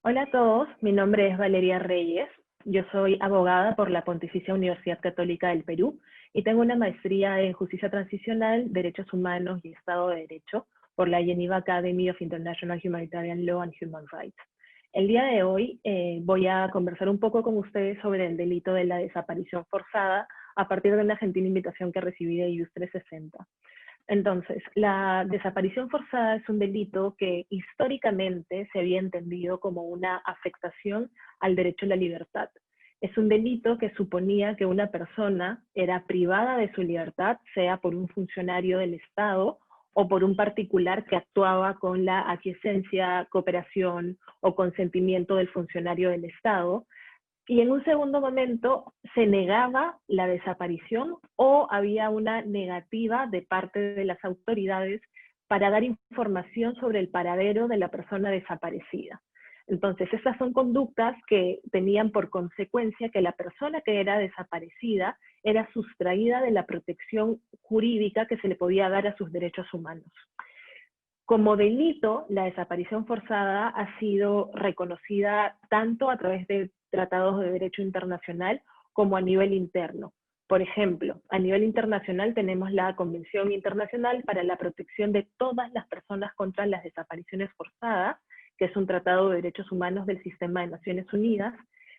Hola a todos, mi nombre es Valeria Reyes. Yo soy abogada por la Pontificia Universidad Católica del Perú y tengo una maestría en Justicia Transicional, Derechos Humanos y Estado de Derecho por la Geneva Academy of International Humanitarian Law and Human Rights. El día de hoy voy a conversar un poco con ustedes sobre el delito de la desaparición forzada a partir de una gentil invitación que recibí de IUS 360. Entonces, la desaparición forzada es un delito que históricamente se había entendido como una afectación al derecho a la libertad. Es un delito que suponía que una persona era privada de su libertad, sea por un funcionario del Estado o por un particular que actuaba con la aquiescencia, cooperación o consentimiento del funcionario del Estado, y en un segundo momento se negaba la desaparición o había una negativa de parte de las autoridades para dar información sobre el paradero de la persona desaparecida. Entonces, estas son conductas que tenían por consecuencia que la persona que era desaparecida era sustraída de la protección jurídica que se le podía dar a sus derechos humanos. Como delito, la desaparición forzada ha sido reconocida tanto a través de tratados de derecho internacional como a nivel interno. Por ejemplo, a nivel internacional tenemos la Convención Internacional para la Protección de todas las personas contra las desapariciones forzadas, que es un tratado de derechos humanos del Sistema de Naciones Unidas,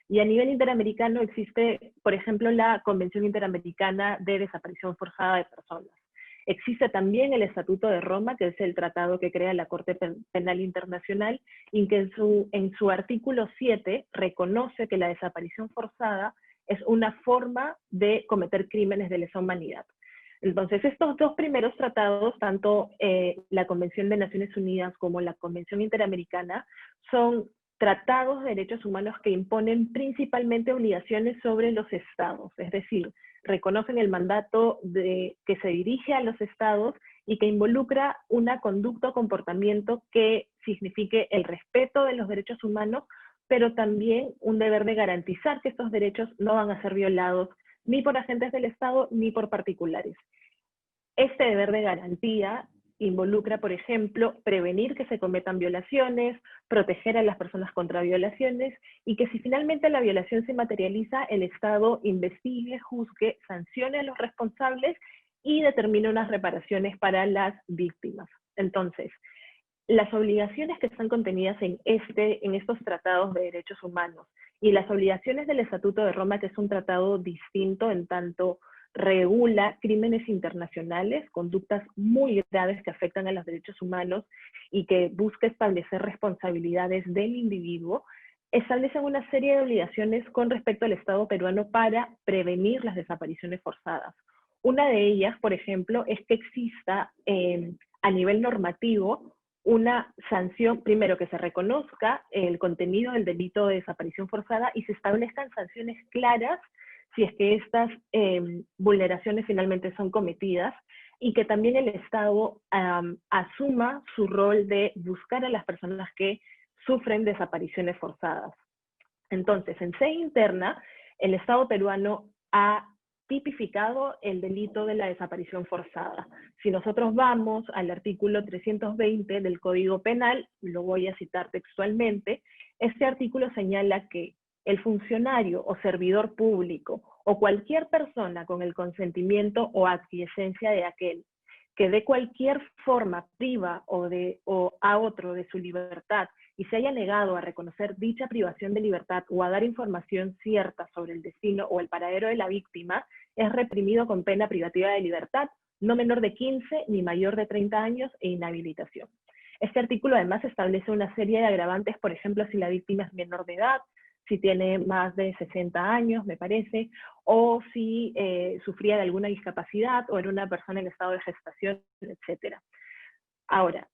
y a nivel interamericano existe, por ejemplo, la Convención Interamericana de Desaparición Forzada de Personas. Existe también el Estatuto de Roma, que es el tratado que crea la Corte Penal Internacional, y que en su artículo 7 reconoce que la desaparición forzada es una forma de cometer crímenes de lesa humanidad. Entonces, estos dos primeros tratados, tanto la Convención de Naciones Unidas como la Convención Interamericana, son tratados de derechos humanos que imponen principalmente obligaciones sobre los estados, es decir, reconocen el mandato que se dirige a los estados y que involucra una conducta o comportamiento que signifique el respeto de los derechos humanos, pero también un deber de garantizar que estos derechos no van a ser violados ni por agentes del Estado ni por particulares. Este deber de garantía involucra, por ejemplo, prevenir que se cometan violaciones, proteger a las personas contra violaciones y que si finalmente la violación se materializa, el Estado investigue, juzgue, sancione a los responsables y determine unas reparaciones para las víctimas. Entonces, las obligaciones que están contenidas en estos tratados de derechos humanos y las obligaciones del Estatuto de Roma, que es un tratado distinto en tanto regula crímenes internacionales, conductas muy graves que afectan a los derechos humanos y que busca establecer responsabilidades del individuo, establecen una serie de obligaciones con respecto al Estado peruano para prevenir las desapariciones forzadas. Una de ellas, por ejemplo, es que exista a nivel normativo una sanción, primero que se reconozca el contenido del delito de desaparición forzada y se establezcan sanciones claras si es que estas vulneraciones finalmente son cometidas, y que también el Estado asuma su rol de buscar a las personas que sufren desapariciones forzadas. Entonces, en sede interna, el Estado peruano ha tipificado el delito de la desaparición forzada. Si nosotros vamos al artículo 320 del Código Penal, lo voy a citar textualmente, este artículo señala que el funcionario o servidor público o cualquier persona con el consentimiento o aquiescencia de aquel que de cualquier forma priva o a otro de su libertad y se haya negado a reconocer dicha privación de libertad o a dar información cierta sobre el destino o el paradero de la víctima, es reprimido con pena privativa de libertad, no menor de 15 ni mayor de 30 años e inhabilitación. Este artículo además establece una serie de agravantes, por ejemplo, si la víctima es menor de edad, si tiene más de 60 años, me parece, o si sufría de alguna discapacidad o era una persona en estado de gestación, etc. Ahora,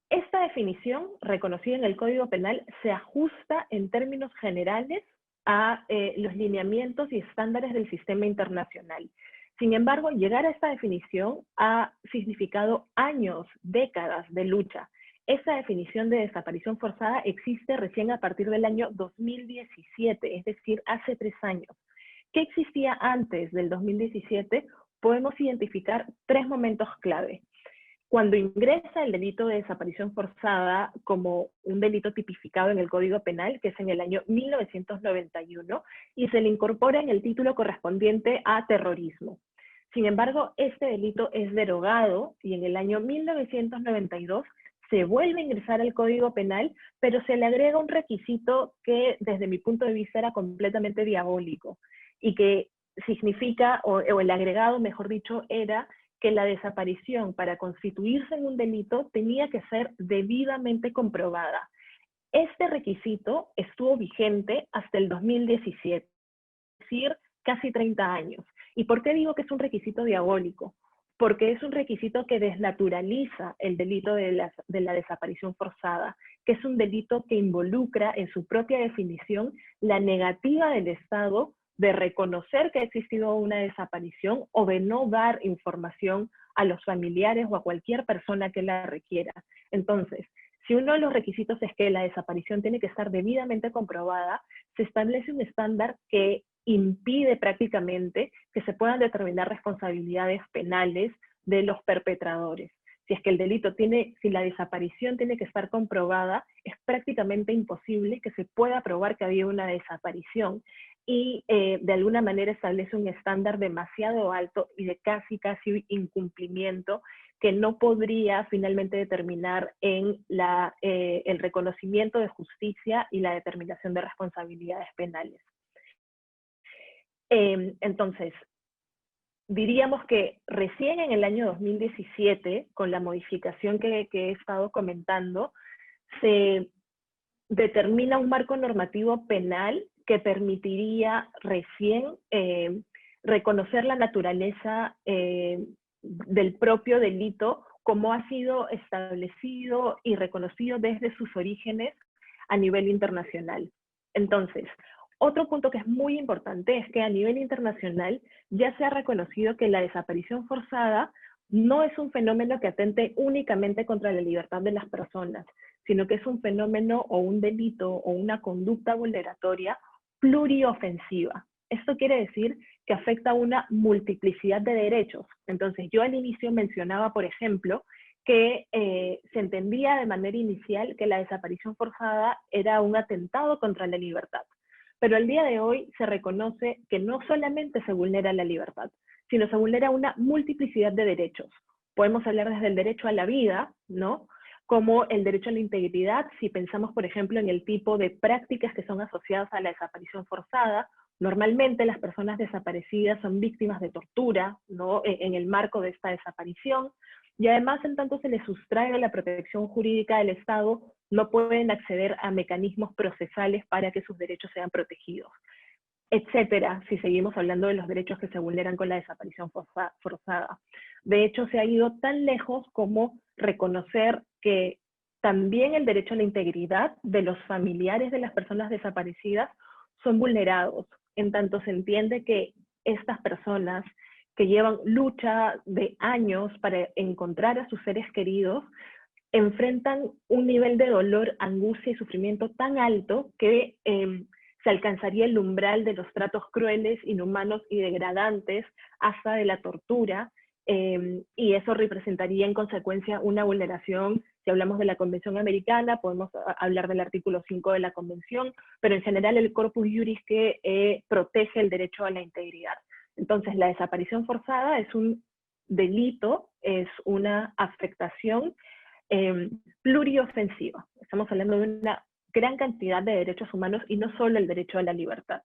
esta definición, reconocida en el Código Penal, se ajusta en términos generales a los lineamientos y estándares del sistema internacional. Sin embargo, llegar a esta definición ha significado años, décadas de lucha. Esa definición de desaparición forzada existe recién a partir del año 2017, es decir, hace 3 años. ¿Qué existía antes del 2017? Podemos identificar 3 momentos clave. Cuando ingresa el delito de desaparición forzada como un delito tipificado en el Código Penal, que es en el año 1991, y se le incorpora en el título correspondiente a terrorismo. Sin embargo, este delito es derogado y en el año 1992 se vuelve a ingresar al Código Penal, pero se le agrega un requisito que desde mi punto de vista era completamente diabólico y que significa, o el agregado, mejor dicho, era que la desaparición para constituirse en un delito tenía que ser debidamente comprobada. Este requisito estuvo vigente hasta el 2017, es decir, casi 30 años. ¿Y por qué digo que es un requisito diabólico? Porque es un requisito que desnaturaliza el delito de la desaparición forzada, que es un delito que involucra en su propia definición la negativa del Estado de reconocer que ha existido una desaparición o de no dar información a los familiares o a cualquier persona que la requiera. Entonces, si uno de los requisitos es que la desaparición tiene que estar debidamente comprobada, se establece un estándar que impide prácticamente que se puedan determinar responsabilidades penales de los perpetradores. Si es que el delito si la desaparición tiene que estar comprobada, es prácticamente imposible que se pueda probar que había una desaparición y de alguna manera establece un estándar demasiado alto y de casi incumplimiento que no podría finalmente determinar en el reconocimiento de justicia y la determinación de responsabilidades penales. Entonces, diríamos que recién en el año 2017, con la modificación que he estado comentando, se determina un marco normativo penal que permitiría recién reconocer la naturaleza del propio delito como ha sido establecido y reconocido desde sus orígenes a nivel internacional. Entonces, otro punto que es muy importante es que a nivel internacional ya se ha reconocido que la desaparición forzada no es un fenómeno que atente únicamente contra la libertad de las personas, sino que es un fenómeno o un delito o una conducta vulneratoria pluriofensiva. Esto quiere decir que afecta a una multiplicidad de derechos. Entonces, yo al inicio mencionaba, por ejemplo, que se entendía de manera inicial que la desaparición forzada era un atentado contra la libertad. Pero al día de hoy se reconoce que no solamente se vulnera la libertad, sino se vulnera una multiplicidad de derechos. Podemos hablar desde el derecho a la vida, ¿no? Como el derecho a la integridad, si pensamos, por ejemplo, en el tipo de prácticas que son asociadas a la desaparición forzada. Normalmente las personas desaparecidas son víctimas de tortura, ¿no? En el marco de esta desaparición, y además, en tanto se les sustraiga la protección jurídica del Estado, no pueden acceder a mecanismos procesales para que sus derechos sean protegidos, etcétera, si seguimos hablando de los derechos que se vulneran con la desaparición forzada. De hecho, se ha ido tan lejos como reconocer que también el derecho a la integridad de los familiares de las personas desaparecidas son vulnerados, en tanto se entiende que estas personas que llevan lucha de años para encontrar a sus seres queridos, enfrentan un nivel de dolor, angustia y sufrimiento tan alto que se alcanzaría el umbral de los tratos crueles, inhumanos y degradantes, hasta de la tortura, y eso representaría en consecuencia una vulneración. Si hablamos de la Convención Americana, podemos hablar del artículo 5 de la Convención, pero en general el corpus juris que protege el derecho a la integridad. Entonces, la desaparición forzada es un delito, es una afectación pluriofensiva. Estamos hablando de una gran cantidad de derechos humanos y no solo el derecho a la libertad.